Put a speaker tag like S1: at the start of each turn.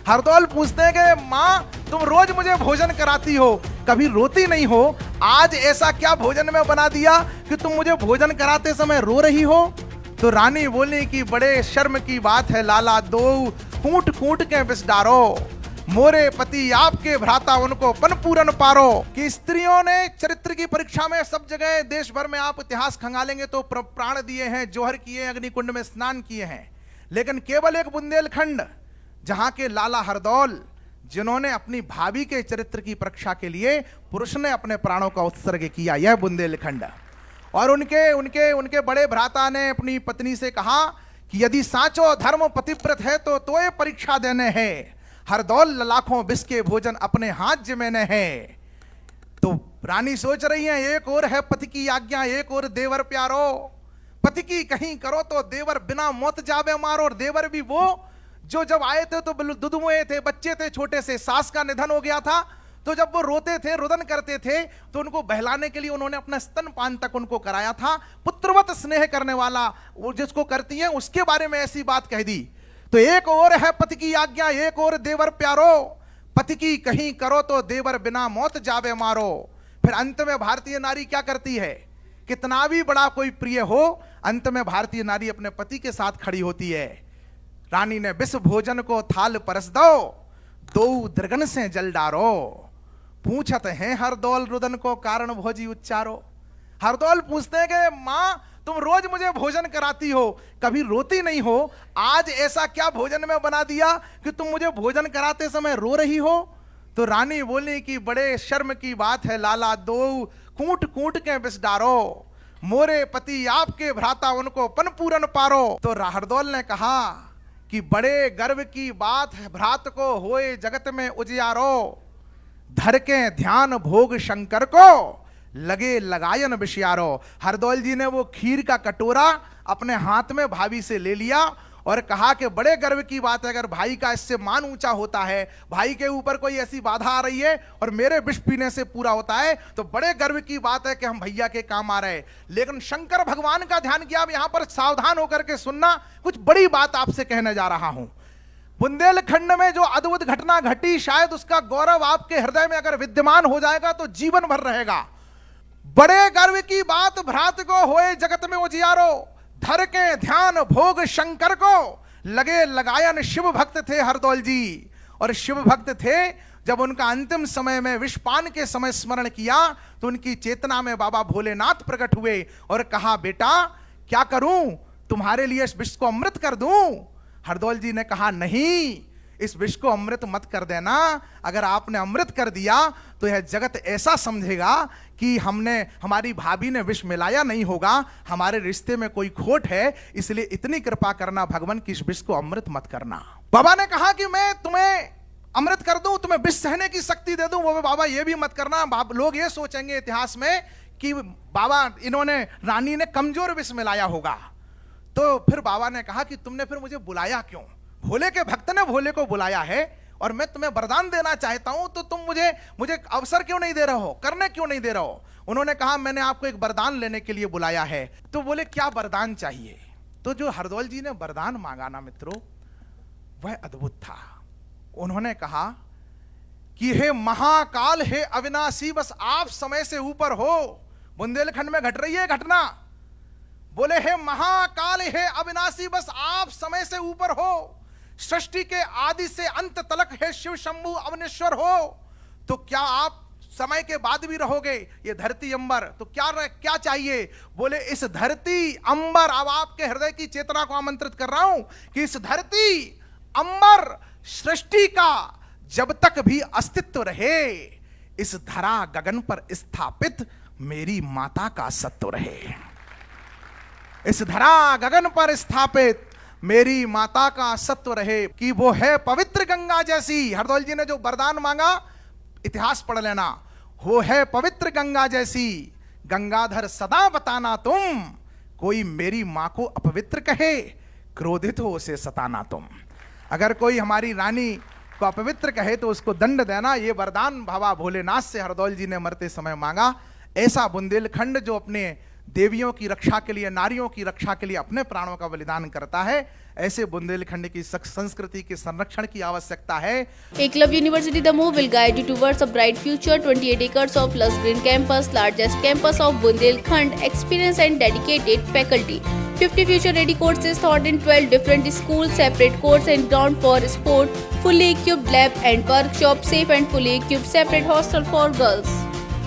S1: हरदौल पूछते हैं कि माँ तुम रोज मुझे भोजन कराती हो, कभी रोती नहीं हो, आज ऐसा क्या भोजन में बना दिया कि तुम मुझे भोजन कराते समय रो रही हो? तो रानी बोली कि बड़े शर्म की बात है लाला, दो कूट कूट के बिस डारो, मोरे पति आपके भ्राता उनको पन पूरन पारो। कि स्त्रियों ने चरित्र की परीक्षा में सब जगह देश भर में आप इतिहास खंगालेंगे तो प्राण दिए हैं, जौहर किए, अग्निकुंड में स्नान किए हैं, लेकिन केवल एक बुंदेलखंड जहां के लाला हरदौल, जिन्होंने अपनी भाभी के चरित्र की परीक्षा के लिए पुरुष ने अपने प्राणों का उत्सर्ग किया, यह बुंदेलखंड। और उनके बड़े भ्राता ने अपनी पत्नी से कहा कि यदि साचो धर्म पतिव्रत है तो ये परीक्षा देने हैं, हरदौल लाखों बिस के भोजन अपने हाथ जिमेने हैं। तो रानी सोच रही है, एक और है पति की आज्ञा, एक और देवर प्यारो, पति की कहीं करो तो देवर बिना मौत जावे मारो। और देवर भी वो जो जब आए थे तो दुधुए थे, बच्चे थे छोटे से, सास का निधन हो गया था, तो जब वो रोते थे, रुदन करते थे, तो उनको बहलाने के लिए उन्होंने अपना स्तनपान तक उनको कराया था। पुत्रवत स्नेह करने वाला वो जिसको करती है, उसके बारे में ऐसी बात कह दी। तो एक और है पति की आज्ञा, एक और देवर प्यारो, पति की कहीं करो तो देवर बिना मौत जावे मारो। फिर अंत में भारतीय नारी क्या करती है? कितना भी बड़ा कोई प्रिय हो, अंत में भारतीय नारी अपने पति के साथ खड़ी होती है। रानी ने विष भोजन को थाल परस दो दृगन से जल डारो, पूछत हैं हरदौल रुदन को कारण भोजी उच्चारो। हरदौल पूछते हैं कि माँ तुम रोज मुझे भोजन कराती हो, कभी रोती नहीं हो, आज ऐसा क्या भोजन में बना दिया कि तुम मुझे भोजन कराते समय रो रही हो? तो रानी बोली कि बड़े शर्म की बात है लाला, दो कूट कूट के बिस डारो, मोरे पति आपके भ्राता उनको पन पूरन पारो। तो हरदौल ने कहा कि बड़े गर्व की बात है, भ्रात को होए जगत में उजियारो, धर के ध्यान भोग शंकर को लगे लगायन विषयारो। हरदौल जी ने वो खीर का कटोरा अपने हाथ में भाभी से ले लिया और कहा कि बड़े गर्व की बात है, अगर भाई का इससे मान ऊंचा होता है, भाई के ऊपर कोई ऐसी बाधा आ रही है और मेरे विष पीने से पूरा होता है, तो बड़े गर्व की बात है कि हम भैया के काम आ रहे। लेकिन शंकर भगवान का ध्यान किया। अब यहां पर सावधान होकर के सुनना, कुछ बड़ी बात आपसे कहने जा रहा हूं। बुंदेलखंड में जो अद्भुत घटना घटी, शायद उसका गौरव आपके हृदय में अगर विद्यमान हो जाएगा तो जीवन भर रहेगा। बड़े गर्व की बात, भ्रात को होए जगत में उजियारो, धर के ध्यान भोग शंकर को लगे लगायन। शिव भक्त थे हरदौल जी, और शिव भक्त थे। जब उनका अंतिम समय में विषपान के समय स्मरण किया तो उनकी चेतना में बाबा भोलेनाथ प्रकट हुए और कहा, बेटा क्या करूं, तुम्हारे लिए इस विष को अमृत कर दूं? हरदौल जी ने कहा, नहीं, इस विष को अमृत मत कर देना। अगर आपने अमृत कर दिया तो यह जगत ऐसा समझेगा कि हमारी भाभी ने विष मिलाया नहीं होगा, हमारे रिश्ते में कोई खोट है, इसलिए इतनी कृपा करना भगवान कि इस विष को अमृत मत करना। बाबा ने कहा कि मैं तुम्हें अमृत कर दूं, तुम्हें विष सहने की शक्ति दे दूं। वो बाबा ये भी मत करना, लोग ये सोचेंगे इतिहास में कि बाबा इन्होंने, रानी ने कमजोर विष मिलाया होगा। तो फिर बाबा ने कहा कि तुमने फिर मुझे बुलाया क्यों? भोले के भक्त ने भोले को बुलाया है और मैं तुम्हें वरदान देना चाहता हूं, तो तुम मुझे अवसर क्यों नहीं दे रहे हो, करने क्यों नहीं दे रहे हो? उन्होंने कहा, मैंने आपको एक वरदान लेने के लिए बुलाया है। तो बोले, क्या वरदान चाहिए? तो जो हरदौल जी ने वरदान मांगा ना मित्रों, वह अद्भुत था। उन्होंने कहा कि हे महाकाल, हे अविनाशी, बस आप समय से ऊपर हो। बुंदेलखंड में घट रही है घटना। बोले, हे महाकाल, हे अविनाशी, बस आप समय से ऊपर हो। सृष्टि के आदि से अंत तलक है शिव शंभु अवनेश्वर हो। तो क्या आप समय के बाद भी रहोगे? ये धरती अंबर, तो क्या चाहिए? बोले, इस धरती अंबर, अब आपके हृदय की चेतना को आमंत्रित कर रहा हूं कि इस धरती अंबर सृष्टि का जब तक भी अस्तित्व रहे, इस धरा गगन पर स्थापित मेरी माता का सत्व रहे। इस धरा गगन पर स्थापित मेरी माता का सत्व रहे कि वो है पवित्र गंगा जैसी। हरदौल जी ने जो वरदान मांगा, इतिहास पढ़ लेना, वो है पवित्र गंगा जैसी, गंगाधर सदा बताना तुम, कोई मेरी मां को अपवित्र कहे, क्रोधित हो उसे सताना तुम। अगर कोई हमारी रानी को अपवित्र कहे तो उसको दंड देना। ये वरदान बाबा भोलेनाथ से हरदौल जी ने मरते समय मांगा। ऐसा बुंदेलखंड जो अपने देवियों की रक्षा के लिए, नारियों की रक्षा के लिए अपने प्राणों का बलिदान करता है, ऐसे बुंदेलखंड की संस्कृति के संरक्षण की आवश्यकता है।
S2: Eklavya University Damoh will guide you towards a bright future. 28 acres of lush green campus, largest campus of Bundelkhand, experienced and dedicated faculty. 50 future-ready courses taught in 12 different schools, separate courts and ground for sport, fully equipped lab and workshop, safe and fully equipped separate hostel for girls.